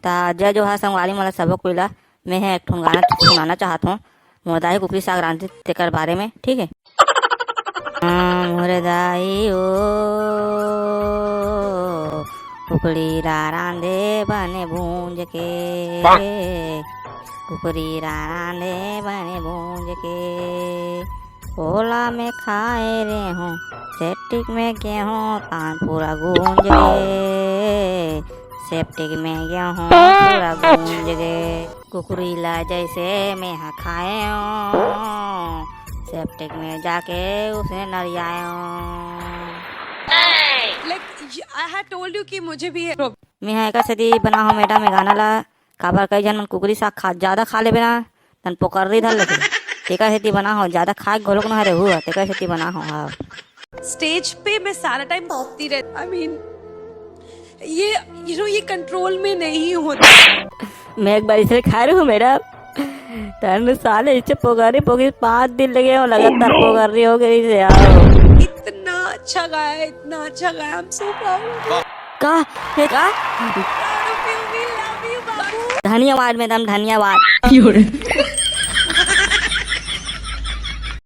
ता जय जो हा संगवारी मला सबक कोइला मैं है एक ठन गाना सुनाना चाहत हूँ मोरदाई कुकरी साग रांधे तेकर बारे में, ठीक है। मोरदाई ओ कुकड़ी रांधे बने भूंज के, कुकरी रांधे बने भूंज के, ओला में खाए रे हूँ सेप्टिक में गेहूँ तान पूरा गूंज गे, सेप्टिक में गेहूँ पूरा गूंज गे, कुकरी ला जैसे मैं हाँ खाए हूँ सेप्टिक में जाके उसने नरियाए I had told you कि मुझे भी है मैं हाँ एक सदी बना हूँ मैडम में गाना ला काबर कई जन मन कुकरी साग खा ज्यादा खा ले बिना तन पोकरी धर लेते तेका खेती बना हो ज्यादा खा घोलक न हरे हुआ तेका खेती बना हो। हाँ स्टेज पे मैं सारा टाइम बोलती रहती। I mean, ये कंट्रोल में नहीं होता। मैं एक बार इसे खा रही हूँ मैडम तन साले इसे पोकरी 5 दिन लगे हो लगातार पोकरी हो गई से यार। इतना अच्छा गाया, इतना अच्छा गाया। I'm so proud का of you. We love you, बाबू। धन्यवाद मैडम धन्यवाद।